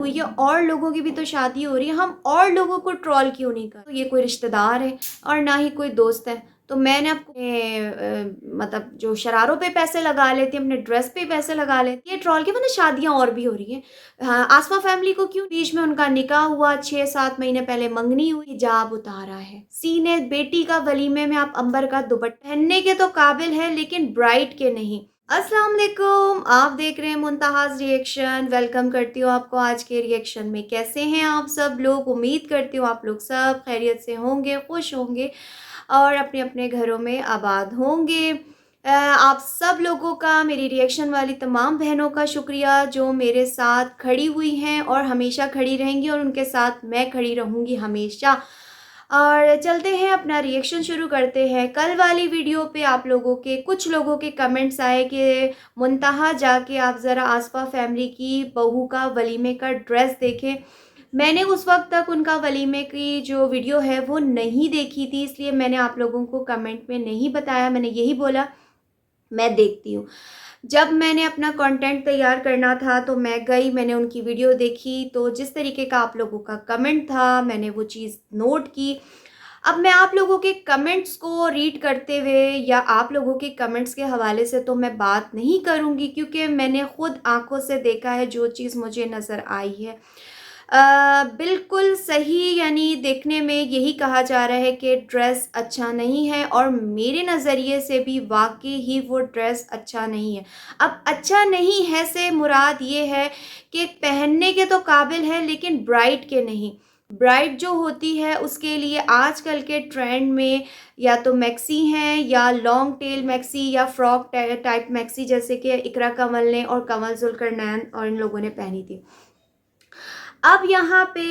हुई है, और लोगों की भी तो शादी हो रही है, हम और लोगों को ट्रोल क्यों नहीं कर। तो ये कोई रिश्तेदार है और ना ही कोई दोस्त है। तो मैंने आपको मतलब जो शरारों पे पैसे लगा लेती है, अपने ड्रेस पे पैसे लगा लेती है ट्रोल के, वरना शादियां और भी हो रही हैं। हाँ, आसमा फैमिली को क्यों, बीच में उनका निकाह हुआ, 6-7 महीने पहले मंगनी हुई, हिजाब उतारा है, सीने बेटी का वलीमे में आप अंबर का दुपट्टा पहनने के तो काबिल है, लेकिन ब्राइड के नहीं। अस्सलाम वालेकुम, आप देख रहे हैं मुंतहाज रिएक्शन। वेलकम करती हूँ आपको आज के रिएक्शन में। कैसे हैं आप सब लोग? उम्मीद करती हूँ आप लोग सब खैरियत से होंगे, खुश होंगे और अपने अपने घरों में आबाद होंगे। आप सब लोगों का, मेरी रिएक्शन वाली तमाम बहनों का शुक्रिया जो मेरे साथ खड़ी हुई हैं और हमेशा खड़ी रहेंगी, और उनके साथ मैं खड़ी रहूँगी हमेशा। और चलते हैं, अपना रिएक्शन शुरू करते हैं। कल वाली वीडियो पे आप लोगों के, कुछ लोगों के कमेंट्स आए कि मुंतहा जाके आप ज़रा आसपा फैमिली की बहू का वलीमे का ड्रेस देखें। मैंने उस वक्त तक उनका वलीमे की जो वीडियो है वो नहीं देखी थी, इसलिए मैंने आप लोगों को कमेंट में नहीं बताया। मैंने यही बोला मैं देखती हूँ। जब मैंने अपना कंटेंट तैयार करना था तो मैं गई, मैंने उनकी वीडियो देखी, तो जिस तरीके का आप लोगों का कमेंट था मैंने वो चीज़ नोट की। अब मैं आप लोगों के कमेंट्स को रीड करते हुए या आप लोगों के कमेंट्स के हवाले से तो मैं बात नहीं करूँगी, क्योंकि मैंने खुद आँखों से देखा है, जो चीज़ मुझे नज़र आई है। बिल्कुल सही, यानी देखने में यही कहा जा रहा है कि ड्रेस अच्छा नहीं है, और मेरे नज़रिए से भी वाक़ई ही वो ड्रेस अच्छा नहीं है। अब अच्छा नहीं है से मुराद ये है कि पहनने के तो काबिल है, लेकिन ब्राइड के नहीं। ब्राइड जो होती है उसके लिए आजकल के ट्रेंड में या तो मैक्सी हैं, या लॉन्ग टेल मैक्सी, या फ्रॉक टाइप मैक्सी, जैसे कि इकरा कमल ने और कंवल ज़ुल्करनैन और इन लोगों ने पहनी थी। अब यहाँ पे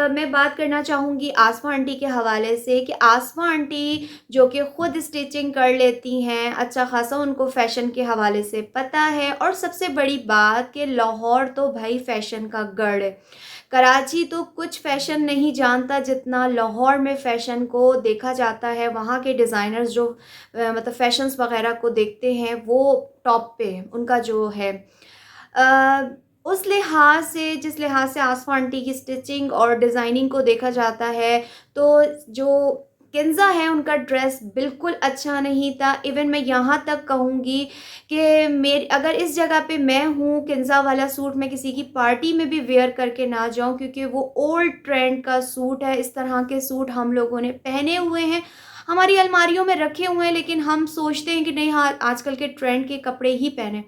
मैं बात करना चाहूँगी आसमा आंटी के हवाले से, कि आसमा आंटी जो कि ख़ुद स्टिचिंग कर लेती हैं, अच्छा ख़ासा उनको फ़ैशन के हवाले से पता है। और सबसे बड़ी बात कि लाहौर तो भाई फ़ैशन का गढ़ है। कराची तो कुछ फ़ैशन नहीं जानता जितना लाहौर में फ़ैशन को देखा जाता है। वहाँ के डिज़ाइनर्स जो मतलब फ़ैशंस वग़ैरह को देखते हैं, वो टॉप पे है उनका जो है। अ, उस लिहाज से, जिस लिहाज से आसमा आंटी की स्टिचिंग और डिज़ाइनिंग को देखा जाता है, तो जो किंज़ा है उनका ड्रेस बिल्कुल अच्छा नहीं था। इवन मैं यहाँ तक कहूँगी कि मेरी, अगर इस जगह पे मैं हूँ, किंज़ा वाला सूट मैं किसी की पार्टी में भी वेयर करके ना जाऊँ, क्योंकि वो ओल्ड ट्रेंड का सूट है। इस तरह के सूट हम लोगों ने पहने हुए हैं, हमारी अलमारियों में रखे हुए हैं, लेकिन हम सोचते हैं कि नहीं, हाँ आजकल के ट्रेंड के कपड़े ही पहने।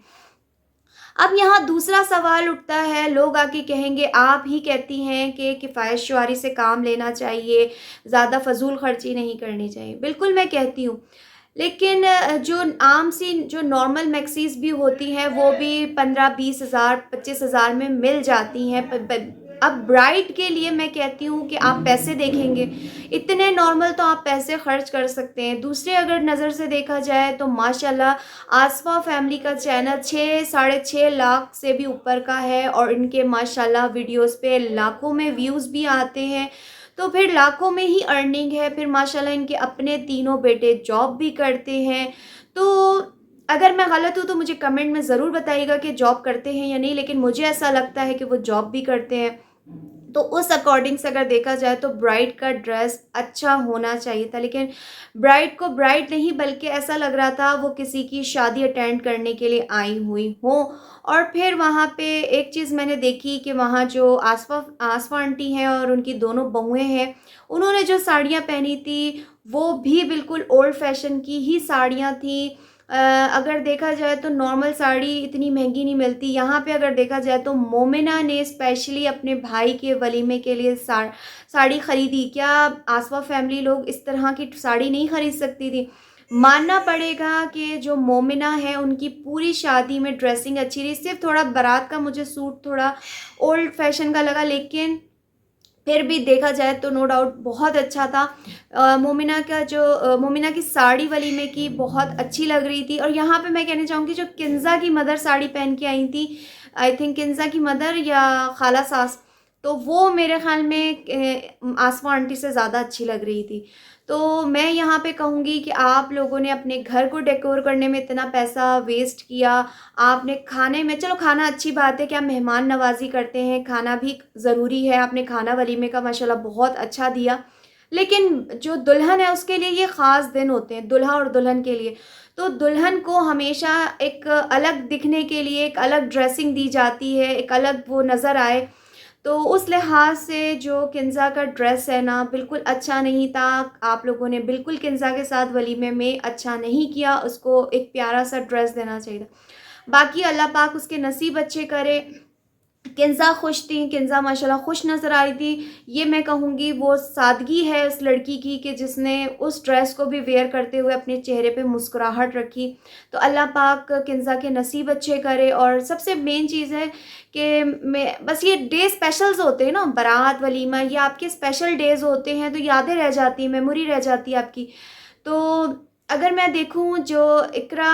अब यहाँ दूसरा सवाल उठता है, लोग आके कहेंगे आप ही कहती हैं कि किफ़ायत शुआरी से काम लेना चाहिए, ज़्यादा फ़ज़ूल ख़र्ची नहीं करनी चाहिए। बिल्कुल मैं कहती हूँ, लेकिन जो आम सी जो नॉर्मल मैक्सीज़ भी होती हैं वो भी 15-20 हज़ार 25 हज़ार में मिल जाती हैं। प ब अब ब्राइड के लिए मैं कहती हूँ कि आप पैसे देखेंगे, इतने नॉर्मल तो आप पैसे खर्च कर सकते हैं। दूसरे अगर नज़र से देखा जाए तो माशाल्लाह आसफ़ा फैमिली का चैनल 6 साढ़े 6 लाख से भी ऊपर का है, और इनके माशाल्लाह वीडियोज़ पे लाखों में व्यूज़ भी आते हैं। तो फिर लाखों में ही अर्निंग है। फिर माशाल्लाह इनके अपने तीनों बेटे जॉब भी करते हैं। तो अगर मैं गलत हूँ तो मुझे कमेंट में ज़रूर बताइएगा कि जॉब करते हैं या नहीं, लेकिन मुझे ऐसा लगता है कि वो जॉब भी करते हैं। तो उस अकॉर्डिंग से अगर देखा जाए तो ब्राइड का ड्रेस अच्छा होना चाहिए था, लेकिन ब्राइड को ब्राइड नहीं, बल्कि ऐसा लग रहा था वो किसी की शादी अटेंड करने के लिए आई हुई हो। और फिर वहाँ पे एक चीज़ मैंने देखी कि वहाँ जो आसफा आसफा आंटी हैं और उनकी दोनों बहुएं हैं, उन्होंने जो साड़ियाँ पहनी थी वो भी बिल्कुल ओल्ड फैशन की ही साड़ियाँ थी। अगर देखा जाए तो नॉर्मल साड़ी इतनी महंगी नहीं मिलती। यहाँ पे अगर देखा जाए तो मोमिना ने स्पेशली अपने भाई के वलीमे के लिए साड़ी ख़रीदी। क्या आसवा फैमिली लोग इस तरह की साड़ी नहीं ख़रीद सकती थी? मानना पड़ेगा कि जो मोमिना है उनकी पूरी शादी में ड्रेसिंग अच्छी रही। सिर्फ थोड़ा बारात का मुझे सूट थोड़ा ओल्ड फैशन का लगा, लेकिन फिर भी देखा जाए तो नो डाउट बहुत अच्छा था। मोमिना का जो मोमिना की साड़ी वलीमे की बहुत अच्छी लग रही थी। और यहाँ पे मैं कहना चाहूँगी जो किंज़ा की मदर साड़ी पहन के आई थी, आई थिंक किंज़ा की मदर या खाला सास, तो वो मेरे ख़्याल में आसमा आंटी से ज़्यादा अच्छी लग रही थी। तो मैं यहाँ पे कहूँगी कि आप लोगों ने अपने घर को डेकोर करने में इतना पैसा वेस्ट किया, आपने खाने में, चलो खाना अच्छी बात है कि आप मेहमान नवाज़ी करते हैं, खाना भी ज़रूरी है, आपने खाना वलीमे का माशाल्लाह बहुत अच्छा दिया। लेकिन जो दुल्हन है उसके लिए ये ख़ास दिन होते हैं, दूल्हा और दुल्हन के लिए। तो दुल्हन को हमेशा एक अलग दिखने के लिए एक अलग ड्रेसिंग दी जाती है, एक अलग वो नज़र आए। तो उस लिहाज से जो किन्ज़ा का ड्रेस है ना, बिल्कुल अच्छा नहीं था। आप लोगों ने बिल्कुल किन्ज़ा के साथ वलीमे में अच्छा नहीं किया, उसको एक प्यारा-सा ड्रेस देना चाहिए था। बाकी अल्लाह पाक उसके नसीब अच्छे करे। किन्ज़ा खुश थी, किन्ज़ा माशाल्लाह खुश नज़र आ रही थी। ये मैं कहूँगी वो सादगी है उस लड़की की कि जिसने उस ड्रेस को भी वेयर करते हुए अपने चेहरे पे मुस्कुराहट रखी। तो अल्लाह पाक किन्ज़ा के नसीब अच्छे करे। और सबसे मेन चीज़ है कि मैं बस ये डे स्पेशल्स होते हैं ना, बारात, वलीमा, ये आपके स्पेशल डेज़ होते हैं, तो यादें रह जाती हैं, मेमोरी रह जाती है आपकी। तो अगर मैं देखूँ जो इकरा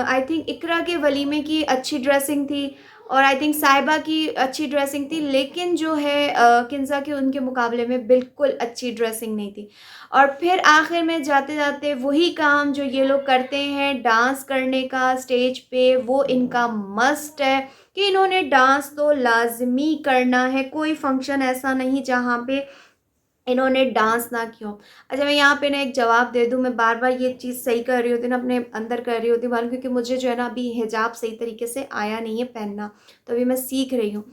आई थिंक इकरा के वलीमे की अच्छी ड्रेसिंग थी और आई थिंक साहिबा की अच्छी ड्रेसिंग थी, लेकिन जो है किन्ज़ा के उनके मुकाबले में बिल्कुल अच्छी ड्रेसिंग नहीं थी। और फिर आखिर में जाते-जाते वही काम जो ये लोग करते हैं डांस करने का स्टेज पे, वो इनका मस्ट है कि इन्होंने डांस तो लाज़मी करना है। कोई फंक्शन ऐसा नहीं जहाँ पे इन्होंने डांस ना किया हो। अच्छा, मैं यहाँ पे ना एक जवाब दे दूँ, मैं बार-बार ये चीज़ सही कर रही होती हूँ ना, अपने अंदर कर रही होती हूँ मालूम, क्योंकि मुझे जो है ना अभी हिजाब सही तरीके से आया नहीं है पहनना, तो अभी मैं सीख रही हूँ।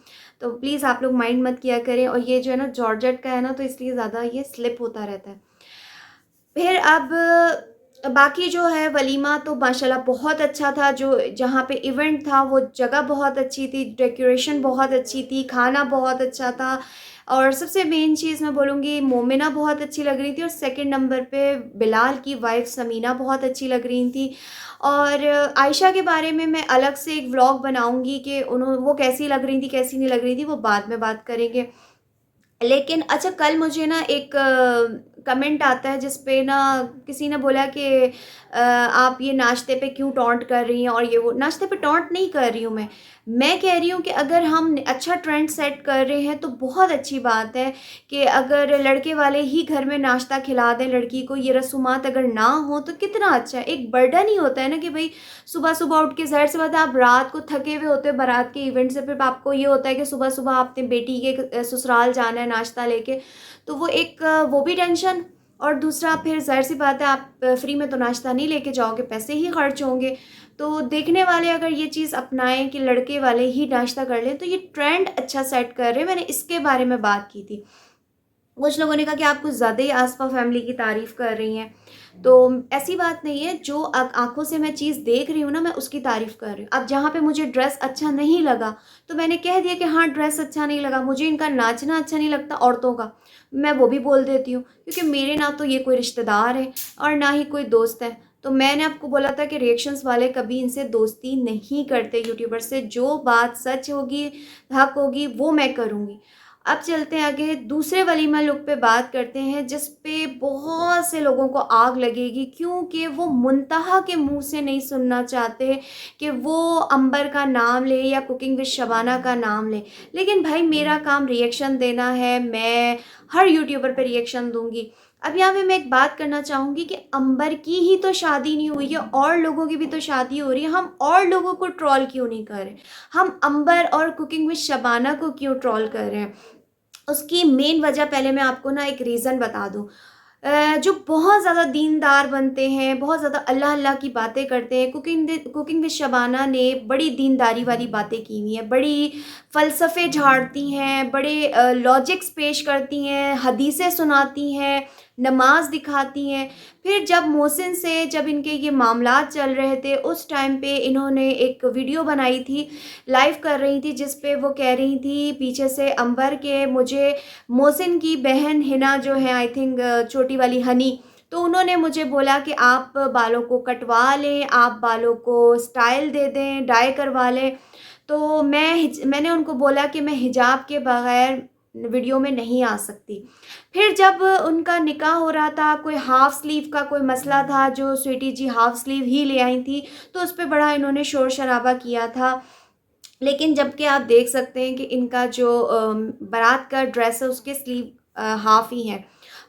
तो प्लीज़ आप लोग माइंड मत किया करें। और ये जो है ना जॉर्जेट का है ना, तो इसलिए ज़्यादा ये स्लिप होता रहता है। फिर अब बाकी जो है वलीमा तो माशाल्लाह बहुत अच्छा था। जो जहाँ पे इवेंट था वो जगह बहुत अच्छी थी, डेकोरेशन बहुत अच्छी थी, खाना बहुत अच्छा था। और सबसे मेन चीज़ मैं बोलूँगी मोमिना बहुत अच्छी लग रही थी और सेकंड नंबर पे बिलाल की वाइफ़ समीना बहुत अच्छी लग रही थी। और आयशा के बारे में मैं अलग से एक व्लॉग बनाऊँगी कि वो कैसी लग रही थी, कैसी नहीं लग रही थी, वो बाद में बात करेंगे। लेकिन अच्छा, कल मुझे ना एक कमेंट आता है जिस पे ना किसी ने बोला कि आप ये नाश्ते पे क्यों टॉन्ट कर रही हैं और ये वो। नाश्ते पे टॉन्ट नहीं कर रही हूँ मैं कह रही हूँ कि अगर हम अच्छा ट्रेंड सेट कर रहे हैं तो बहुत अच्छी बात है कि अगर लड़के वाले ही घर में नाश्ता खिला दें लड़की को, ये रसूमात अगर ना हो तो कितना अच्छा है। एक बर्डन ही होता है ना कि भाई सुबह सुबह उठ के, ज़ाहिर सी बात है आप रात को थके हुए होते हो बारात के इवेंट से, फिर आपको ये होता है कि सुबह सुबह आपने बेटी के ससुराल जाना है नाश्ता लेके, तो वो एक वो भी टेंशन। और दूसरा फिर ज़ाहिर सी बात है आप फ्री में तो नाश्ता नहीं लेके जाओगे, पैसे ही खर्च होंगे। तो देखने वाले अगर ये चीज़ अपनाएं कि लड़के वाले ही नाश्ता कर लें तो ये ट्रेंड अच्छा सेट कर रहे हैं। मैंने इसके बारे में बात की थी। कुछ लोगों ने कहा कि आप कुछ ज़्यादा ही आसपा फैमिली की तारीफ़ कर रही हैं। तो ऐसी बात नहीं है, जो आँखों से मैं चीज़ देख रही हूँ ना, मैं उसकी तारीफ़ कर रही हूँ। अब जहाँ पे मुझे ड्रेस अच्छा नहीं लगा, तो मैंने कह दिया कि हाँ, ड्रेस अच्छा नहीं लगा, मुझे इनका नाचना अच्छा नहीं लगता औरतों का, मैं वो भी बोल देती हूँ। क्योंकि मेरे ना तो ये कोई रिश्तेदार है और ना ही कोई दोस्त है। तो मैंने आपको बोला था कि रिएक्शंस वाले कभी इनसे दोस्ती नहीं करते यूट्यूबर से। जो बात सच होगी, हक होगी, वो मैं करूँगी। अब चलते हैं आगे, दूसरे वलीमा लुक पे बात करते हैं जिस पे बहुत से लोगों को आग लगेगी, क्योंकि वो मुंतहा के मुंह से नहीं सुनना चाहते कि वो अंबर का नाम ले या कुकिंग विद शबाना का नाम ले। लेकिन भाई मेरा काम रिएक्शन देना है, मैं हर यूट्यूबर पे रिएक्शन दूंगी। अब यहाँ पे मैं एक बात करना चाहूँगी कि अंबर की ही तो शादी नहीं हुई है, और लोगों की भी तो शादी हो रही है, हम और लोगों को ट्रोल क्यों नहीं कर रहे? हम अंबर और कुकिंग विद शबाना को क्यों ट्रोल कर रहे हैं? उसकी मेन वजह पहले मैं आपको ना एक रीज़न बता दूँ। जो बहुत ज़्यादा दीनदार बनते हैं, बहुत ज़्यादा अल्लाह अल्लाह की बातें करते हैं, कुकिंग विद शबाना ने बड़ी दीनदारी वाली बातें की हुई हैं, बड़ी फ़लसफ़े झाड़ती हैं, बड़े लॉजिक्स पेश करती हैं, हदीसें सुनाती हैं, नमाज़ दिखाती हैं। फिर जब मोहसिन से जब इनके ये मामलात चल रहे थे, उस टाइम पे इन्होंने एक वीडियो बनाई थी, लाइव कर रही थी, जिस पे वो कह रही थी पीछे से अंबर के मुझे मोहसिन की बहन हिना जो है, आई थिंक छोटी वाली हनी, तो उन्होंने मुझे बोला कि आप बालों को कटवा लें, आप बालों को स्टाइल दे दें, डाई करवा लें। तो मैंने उनको बोला कि मैं हिजाब के बगैर वीडियो में नहीं आ सकती। फिर जब उनका निकाह हो रहा था, कोई हाफ़ स्लीव का कोई मसला था, जो स्वीटी जी हाफ़ स्लीव ही ले आई थी, तो उस पे बड़ा इन्होंने शोर-शराबा किया था। लेकिन जबकि आप देख सकते हैं कि इनका जो बारात का ड्रेस है उसके स्लीव हाफ ही हैं।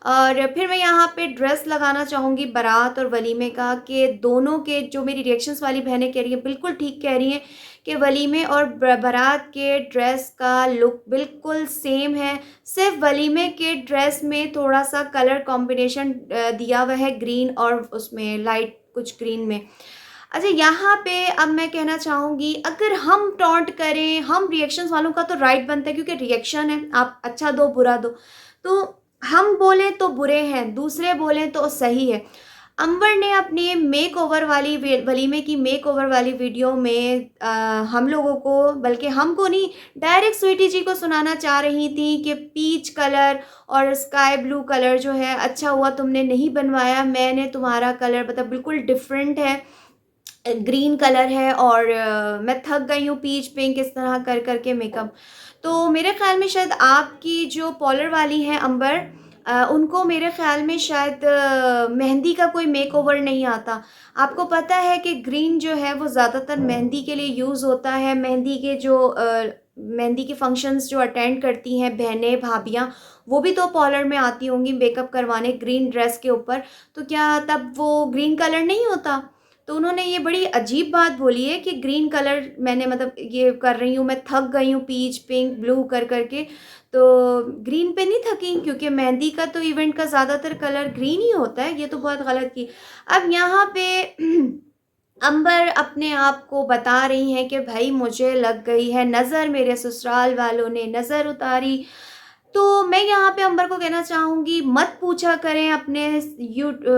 और फिर मैं यहाँ पे ड्रेस लगाना चाहूँगी बारात और वलीमे का, कि दोनों के जो मेरी रिएक्शंस वाली बहनें कह रही हैं बिल्कुल ठीक कह रही हैं कि वलीमे और बारात के ड्रेस का लुक बिल्कुल सेम है। सिर्फ वलीमे के ड्रेस में थोड़ा सा कलर कॉम्बिनेशन दिया हुआ है, ग्रीन और उसमें लाइट कुछ ग्रीन में। अच्छा, यहाँ पे अब मैं कहना चाहूँगी, अगर हम टॉन्ट करें, हम रिएक्शंस वालों का तो राइट बनता है क्योंकि रिएक्शन है, आप अच्छा दो बुरा दो, तो हम बोलें तो बुरे हैं, दूसरे बोलें तो सही है। अंबर ने अपने मेकओवर वाली वलीमे की मेकओवर वाली वीडियो में हम लोगों को, बल्कि हमको नहीं, डायरेक्ट स्वीटी जी को सुनाना चाह रही थी कि पीच कलर और स्काई ब्लू कलर जो है, अच्छा हुआ तुमने नहीं बनवाया, मैंने तुम्हारा कलर मतलब बिल्कुल डिफरेंट है, ग्रीन कलर है और मैं थक गई हूँ पीच पिंक इस तरह कर कर के मेकअप। तो मेरे ख़्याल में शायद आपकी जो पॉलर वाली हैं अंबर, उनको मेरे ख़्याल में शायद मेहंदी का कोई मेकओवर नहीं आता। आपको पता है कि ग्रीन जो है वो ज़्यादातर मेहंदी के लिए यूज़ होता है। मेहंदी के जो मेहंदी के फंक्शंस जो अटेंड करती हैं बहनें, भाभियाँ, वो भी तो पॉलर में आती होंगी मेकअप करवाने ग्रीन ड्रेस के ऊपर, तो क्या तब वो ग्रीन कलर नहीं होता? तो उन्होंने ये बड़ी अजीब बात बोली है कि ग्रीन कलर मैंने मतलब ये कर रही हूँ, मैं थक गई हूँ पीच पिंक ब्लू कर कर के। तो ग्रीन पे नहीं थकी, क्योंकि मेहंदी का तो इवेंट का ज़्यादातर कलर ग्रीन ही होता है। ये तो बहुत गलत की। अब यहाँ पे अंबर अपने आप को बता रही हैं कि भाई मुझे लग गई है नज़र, मेरे ससुराल वालों ने नज़र उतारी। तो मैं यहाँ पे अंबर को कहना चाहूँगी, मत पूछा करें अपने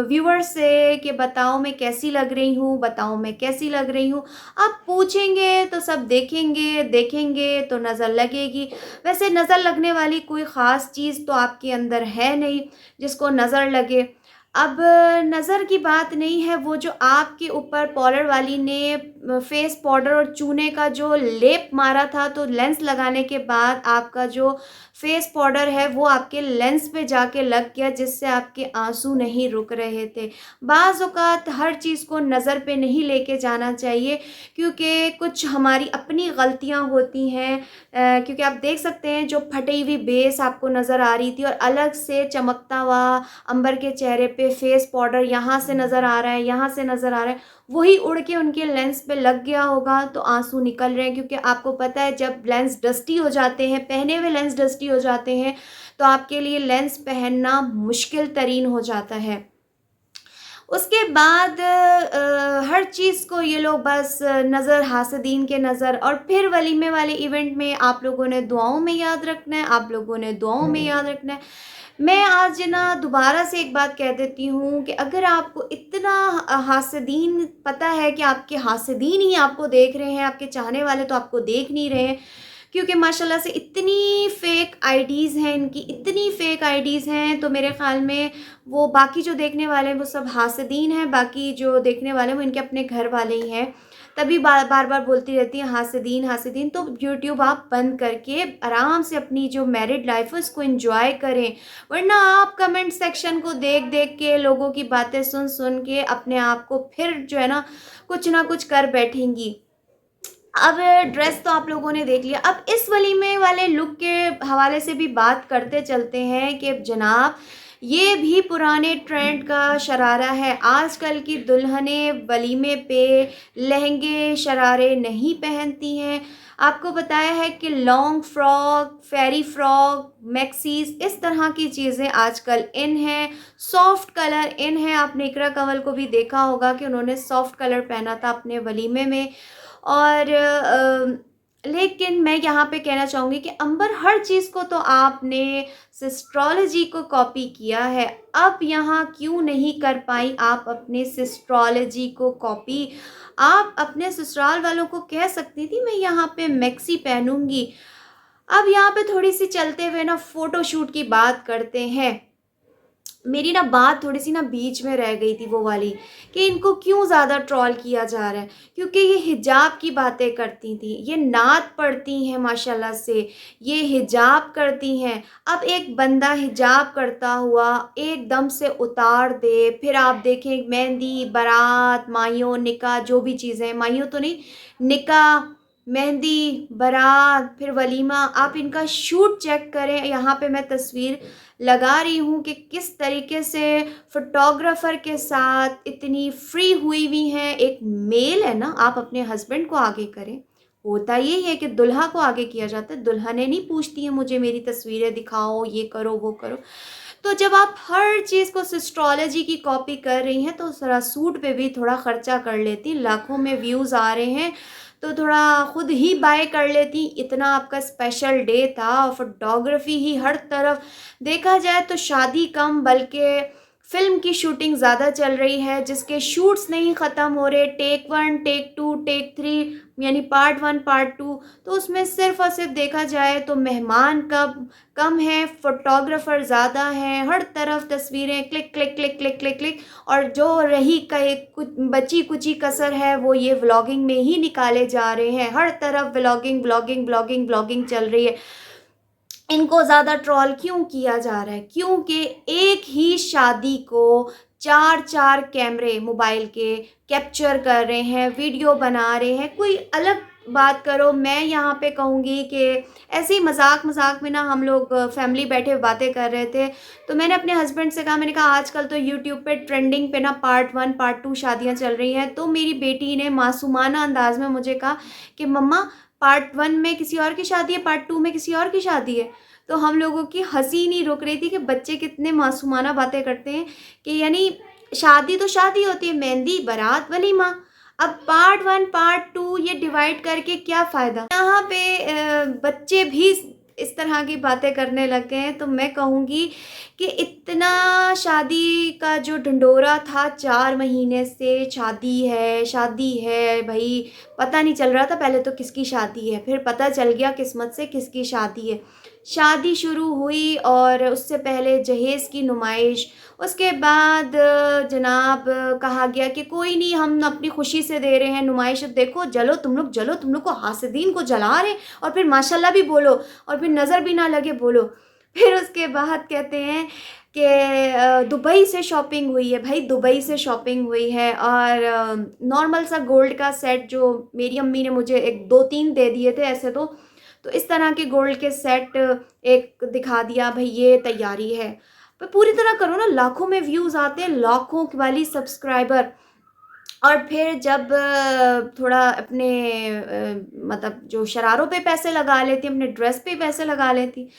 व्यूअर्स से कि बताओ मैं कैसी लग रही हूँ, बताओ मैं कैसी लग रही हूँ। आप पूछेंगे तो सब देखेंगे, देखेंगे तो नज़र लगेगी। वैसे नज़र लगने वाली कोई ख़ास चीज़ तो आपके अंदर है नहीं जिसको नज़र लगे। अब नज़र की बात नहीं है, वो जो आपके ऊपर पॉलर वाली ने फेस पाउडर और चूने का जो लेप मारा था, तो लेंस लगाने के बाद आपका जो फेस पाउडर है वो आपके लेंस पे जाके लग गया, जिससे आपके आंसू नहीं रुक रहे थे। बाज़ औक़ात हर चीज़ को नज़र पे नहीं लेके जाना चाहिए, क्योंकि कुछ हमारी अपनी गलतियाँ होती हैं। क्योंकि आप देख सकते हैं जो फटी हुई बेस आपको नज़र आ रही थी और अलग से चमकता हुआ अंबर के चेहरे पे फेस पाउडर यहाँ से नज़र आ रहा है, यहाँ से नज़र आ रहा है, वही उड़ के उनके लेंस पे लग गया होगा तो आंसू निकल रहे हैं। क्योंकि आपको पता है जब लेंस डस्टी हो जाते हैं, पहने हुए लेंस डस्टी हो जाते हैं, तो आपके लिए लेंस पहनना मुश्किल तरीन हो जाता है। उसके बाद हर चीज़ को ये लोग बस नज़र, हासदीन के नज़र, और फिर वलीमे वाले इवेंट में आप लोगों ने दुआओं में याद रखना है, आप लोगों ने दुआओं में याद रखना है। मैं आज ना दोबारा से एक बात कह देती हूँ कि अगर आपको इतना हासदीन पता है कि आपके हासदीन ही आपको देख रहे हैं, आपके चाहने वाले तो आपको देख नहीं रहे हैं, क्योंकि माशाल्लाह से इतनी फ़ेक आईडीज़ हैं इनकी, इतनी फ़ेक आईडीज़ हैं, तो मेरे ख़्याल में वो बाकी जो देखने वाले हैं वो सब हासदीन हैं, बाकी जो देखने वाले हैं वो इनके अपने घर वाले ही हैं। तभी बार बार बोलती रहती हैं हासदीन हासदीन। तो यूट्यूब आप बंद करके आराम से अपनी जो मैरिड लाइफ है उसको एंजॉय करें, वरना आप कमेंट सेक्शन को देख देख के, लोगों की बातें सुन सुन के अपने आप को फिर जो है ना कुछ कर बैठेंगी। अब ड्रेस तो आप लोगों ने देख लिया, अब इस वलीमे वाले लुक के हवाले से भी बात करते चलते हैं कि जनाब ये भी पुराने ट्रेंड का शरारा है। आजकल की दुल्हनें वलीमे पे लहंगे शरारे नहीं पहनती हैं। आपको बताया है कि लॉन्ग फ्रॉक, फेरी फ्रॉक, मैक्सीज, इस तरह की चीज़ें आजकल इन हैं। सॉफ्ट कलर इन है। आपने इकरा कंवल को भी देखा होगा कि उन्होंने सॉफ्ट कलर पहना था अपने वलीमे में। और लेकिन मैं यहाँ पे कहना चाहूँगी कि अंबर, हर चीज़ को तो आपने सिस्ट्रोलॉजी को कॉपी किया है, अब यहाँ क्यों नहीं कर पाई आप अपने सिस्ट्रोलॉजी को कॉपी? आप अपने ससुराल वालों को कह सकती थी मैं यहाँ पे मैक्सी पहनूँगी। अब यहाँ पे थोड़ी-सी चलते हुए ना फ़ोटोशूट की बात करते हैं। मेरी ना बात थोड़ी-सी ना बीच में रह गई थी वो वाली, कि इनको क्यों ज़्यादा ट्रोल किया जा रहा है, क्योंकि ये हिजाब की बातें करती थीं, ये नात पढ़ती हैं माशाल्लाह से, ये हिजाब करती हैं। अब एक बंदा हिजाब करता हुआ एकदम से उतार दे, फिर आप देखें मेहंदी, बारात, माइयों, निकाह, जो भी चीज़ें हैं, माइयों तो नहीं, निकाह, मेहंदी, बारात, फिर वलीमा, आप इनका शूट चेक करें। यहाँ पे मैं तस्वीर लगा रही हूँ कि किस तरीके से फ़ोटोग्राफ़र के साथ इतनी फ्री हुई हुई हैं। एक मेल है ना, आप अपने हस्बैंड को आगे करें। होता यही है कि दुल्हा को आगे किया जाता है, दुल्हनें नहीं पूछती हैं मुझे मेरी तस्वीरें दिखाओ, ये करो, वो करो। तो जब आप हर चीज़ को सिस्ट्रोलॉजी की कॉपी कर रही हैं, तो ज़रा सूट पे भी थोड़ा खर्चा कर लेती। लाखों में व्यूज़ आ रहे हैं, तो थोड़ा खुद ही बाय कर लेती। इतना आपका स्पेशल डे था, फोटोग्राफी ही हर तरफ। देखा जाए तो शादी कम बल्कि फ़िल्म की शूटिंग ज़्यादा चल रही है, जिसके शूट्स नहीं ख़त्म हो रहे। टेक 1, टेक 2, टेक 3, यानी पार्ट 1, पार्ट 2। तो उसमें सिर्फ़ और सिर्फ देखा जाए तो मेहमान कम हैं, फ़ोटोग्राफ़र ज़्यादा हैं। हर तरफ तस्वीरें click, click, click, click, click, click. और जो रही कहीं कुछ बची-कुची कसर है, वो ये व्लॉगिंग में ही निकाले जा रहे हैं। हर तरफ व्लॉगिंग, व्लॉगिंग, व्लॉगिंग, व्लॉगिंग चल रही है। इनको ज़्यादा ट्रोल क्यों किया जा रहा है? क्योंकि एक ही शादी को 4-4 कैमरे मोबाइल के कैप्चर कर रहे हैं, वीडियो बना रहे हैं। कोई अलग बात करो, मैं यहाँ पे कहूँगी कि ऐसे ही मज़ाक-मज़ाक में ना हम लोग फैमिली बैठे हुए बातें कर रहे थे, तो मैंने अपने हस्बैंड से कहा, मैंने कहा आजकल तो यूट्यूब पे ट्रेंडिंग पे ना पार्ट 1, पार्ट 2 शादियाँ चल रही हैं। तो मेरी बेटी ने मासूमाना अंदाज़ में मुझे कहा कि मम्मा पार्ट 1 में किसी और की शादी है, पार्ट 2 में किसी और की शादी है। तो हम लोगों की हँसी नहीं रुक रही थी कि बच्चे कितने मासूमाना बातें करते हैं कि यानी शादी तो शादी होती है, मेहंदी, बारात, वलीमा। अब पार्ट 1, पार्ट 2 ये डिवाइड करके क्या फ़ायदा? यहाँ पे बच्चे भी इस तरह की बातें करने लग गए हैं, तो मैं कहूँगी कि इतना शादी का जो ढिंढोरा था 4 महीने से शादी है, भई पता नहीं चल रहा था पहले तो किसकी शादी है, फिर पता चल गया किस्मत से किसकी शादी है। शादी शुरू हुई और उससे पहले जहेज़ की नुमाइश, उसके बाद जनाब कहा गया कि कोई नहीं, हम अपनी खुशी से दे रहे हैं नुमाइश, देखो जलो, तुम लोग को हासिदीन को जला रहे हैं, और फिर माशाल्लाह भी बोलो और फिर नज़र भी ना लगे बोलो। फिर उसके बाद कहते हैं कि दुबई से शॉपिंग हुई है। भाई दुबई से शॉपिंग हुई है और नॉर्मल सा गोल्ड का सेट जो मेरी अम्मी ने मुझे एक 2-3 दे दिए थे ऐसे तो इस तरह के गोल्ड के सेट एक दिखा दिया, भाई ये तैयारी है। पर पूरी तरह करो ना, लाखों में व्यूज़ आते हैं, लाखों वाली सब्सक्राइबर। और फिर जब थोड़ा अपने मतलब जो शरारों पे पैसे लगा लेती, अपने ड्रेस पे पैसे लगा लेती।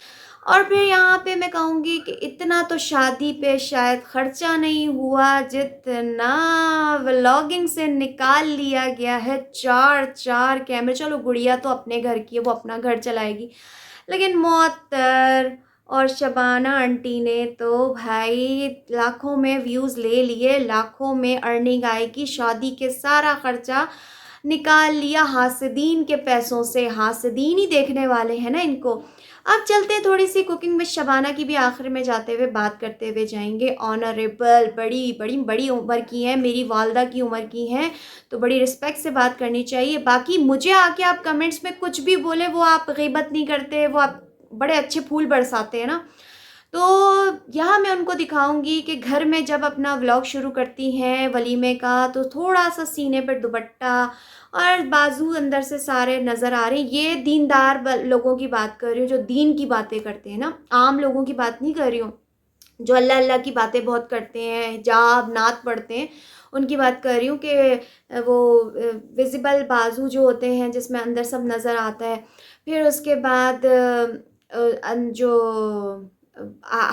और फिर यहाँ पे मैं कहूँगी कि इतना तो शादी पे शायद खर्चा नहीं हुआ जितना व्लॉगिंग से निकाल लिया गया है। 4-4 कैमरे, चलो गुड़िया तो अपने घर की है, वो अपना घर चलाएगी, लेकिन मुअत्तर और शबाना आंटी ने तो भाई लाखों में व्यूज़ ले लिए, लाखों में अर्निंग आएगी, शादी के सारा खर्चा निकाल लिया हासिदीन के पैसों से। हासिदीन ही देखने वाले हैं ना इनको। अब चलते हैं थोड़ी सी कुकिंग में, शबाना की भी आखिर में जाते हुए बात करते हुए जाएंगे। ऑनरेबल, बड़ी बड़ी बड़ी उम्र की हैं, मेरी वालदा की उम्र की हैं, तो बड़ी रिस्पेक्ट से बात करनी चाहिए। बाकी मुझे आके आप कमेंट्स में कुछ भी बोले, वो आप गीबत नहीं करते, वो आप बड़े अच्छे फूल बरसाते हैं ना। तो यहाँ मैं उनको दिखाऊंगी कि घर में जब अपना व्लॉग शुरू करती हैं वलीमे का, तो थोड़ा सा सीने पर दुपट्टा और बाजू अंदर से सारे नज़र आ रहे हैं। ये दीनदार लोगों की बात कर रही हूँ, जो दीन की बातें करते हैं ना, आम लोगों की बात नहीं कर रही हूँ। जो अल्लाह अल्लाह की बातें बहुत करते हैं, हिजाब नात पढ़ते हैं, उनकी बात कर रही हूँ कि वो विजिबल बाजू जो होते हैं जिसमें अंदर सब नज़र आता है। फिर उसके बाद जो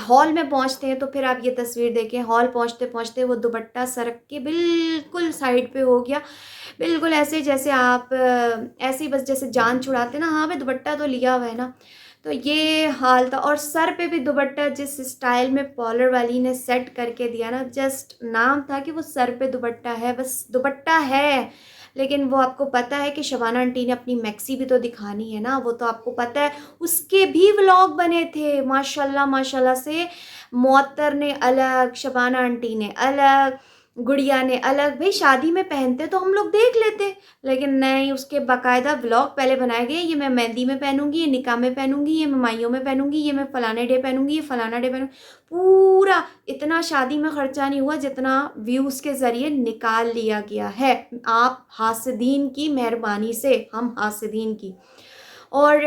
हॉल में पहुँचते हैं, तो फिर आप ये तस्वीर देखें, हॉल पहुँचते पहुँचते वो दुपट्टा सरक के बिल्कुल साइड पे हो गया, बिल्कुल ऐसे जैसे आप ऐसे ही बस जैसे जान छुड़ाते ना, हाँ भाई दुपट्टा तो लिया हुआ है ना। तो ये हाल था, और सर पे भी दुपट्टा जिस स्टाइल में पॉलर वाली ने सेट करके दिया ना, जस्ट नाम था कि वो सर पे दुपट्टा है, बस दुपट्टा है। लेकिन वो आपको पता है कि शबाना आंटी ने अपनी मैक्सी भी तो दिखानी है ना, वो तो आपको पता है, उसके भी व्लॉग बने थे माशाल्लाह माशाल्लाह से। मुअत्तर ने अलग, शबाना आंटी ने अलग, गुड़िया ने अलग। भाई शादी में पहनते तो हम लोग देख लेते, लेकिन नहीं, उसके बाकायदा व्लॉग पहले बनाए गए, ये मैं मेहंदी में पहनूंगी, ये निकाह में पहनूंगी, ये मैं माइयों में पहनूंगी, ये मैं फलाने डे पहनूंगी, ये फलाना डे पहनूंगी। पूरा इतना शादी में खर्चा नहीं हुआ जितना व्यूज़ के ज़रिए निकाल लिया गया है। आप हासिदीन की मेहरबानी से, हम हासिदीन की। और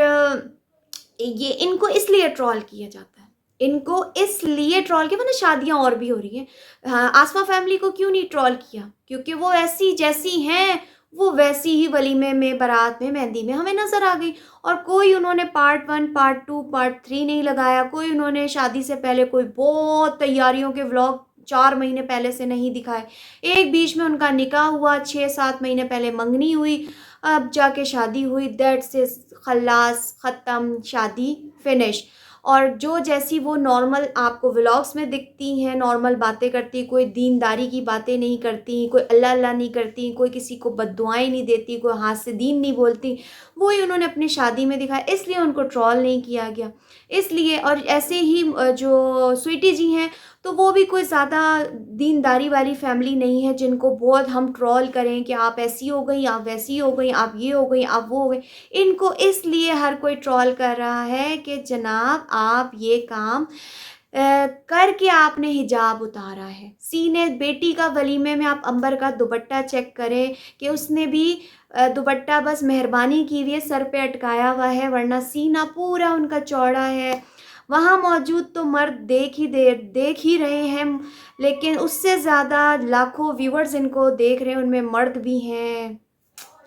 ये इनको इसलिए ट्रोल किया जाता है, इनको इसलिए ट्रोल किया, वरना शादियां और भी हो रही हैं। हाँ, आसमा फैमिली को क्यों नहीं ट्रोल किया? क्योंकि वो ऐसी जैसी हैं, वो वैसी ही वलीमे में, बारात में, मेहंदी में हमें नज़र आ गई। और कोई उन्होंने पार्ट 1, पार्ट 2, पार्ट 3 नहीं लगाया। कोई उन्होंने शादी से पहले कोई बहुत तैयारियों के व्लॉग 4 महीने पहले से नहीं दिखाए। एक बीच में उनका निकाह हुआ, 6-7 महीने पहले मंगनी हुई, अब जाके शादी हुई, दैट्स इज, खल्लास, ख़त्म, शादी फिनिश। और जो जैसी वो नॉर्मल आपको व्लॉग्स में दिखती हैं, नॉर्मल बातें करती, कोई दीनदारी की बातें नहीं करती, कोई अल्लाह अल्लाह नहीं करती, कोई किसी को बद्दुआएं नहीं देती, कोई हाथ से दीन नहीं बोलती, वही उन्होंने अपनी शादी में दिखाया, इसलिए उनको ट्रोल नहीं किया गया। इसलिए, और ऐसे ही जो स्वीटी जी हैं, तो वो भी कोई ज़्यादा दीनदारी वाली फैमिली नहीं है जिनको बहुत हम ट्रोल करें कि आप ऐसी हो गई, आप वैसी हो गई, आप ये हो गई, आप वो हो गई। इनको इसलिए हर कोई ट्रोल कर रहा है कि जनाब आप ये काम करके आपने हिजाब उतारा है। सीने बेटी का वलीमे में आप अंबर का दुपट्टा चेक करें कि उसने भी दुपट्टा बस मेहरबानी की हुई है, सर पे अटकाया हुआ है, वरना सीना पूरा उनका चौड़ा है। वहाँ मौजूद तो मर्द देख ही रहे हैं, लेकिन उससे ज़्यादा लाखों व्यूअर्स इनको देख रहे हैं, उनमें मर्द भी हैं।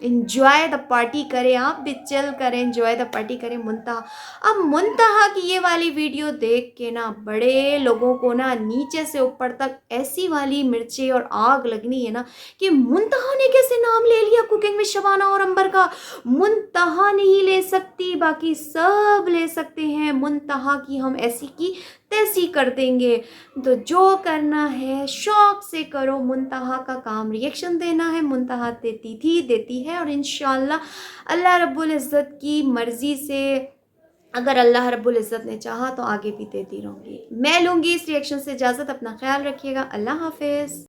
इंजॉय द पार्टी करें, आप भी चिल करें, इंजॉय द पार्टी करें। मुंतहा, अब मुंतहा की ये वाली वीडियो देख के ना बड़े लोगों को ना नीचे से ऊपर तक ऐसी वाली मिर्ची और आग लगनी है ना कि मुंतहा ने कैसे नाम ले लिया कुकिंग में शबाना और अंबर का। मुंतहा नहीं ले सकती, बाकी सब ले सकते हैं, मुंतहा की हम ऐसी की तैसी कर देंगे। तो जो करना है शौक से करो, मुंतहा का काम रिएक्शन देना है, मुंतहा देती थी, देती है, और इंशाल्लाह अल्लाह रब्बुल इज़्ज़त की मर्ज़ी से, अगर अल्लाह रब्बुल इज़्ज़त ने चाहा तो आगे भी देती रहूँगी। मैं लूँगी इस रिएक्शन से इजाज़त। अपना ख्याल रखिएगा। अल्लाह हाफ़िज़।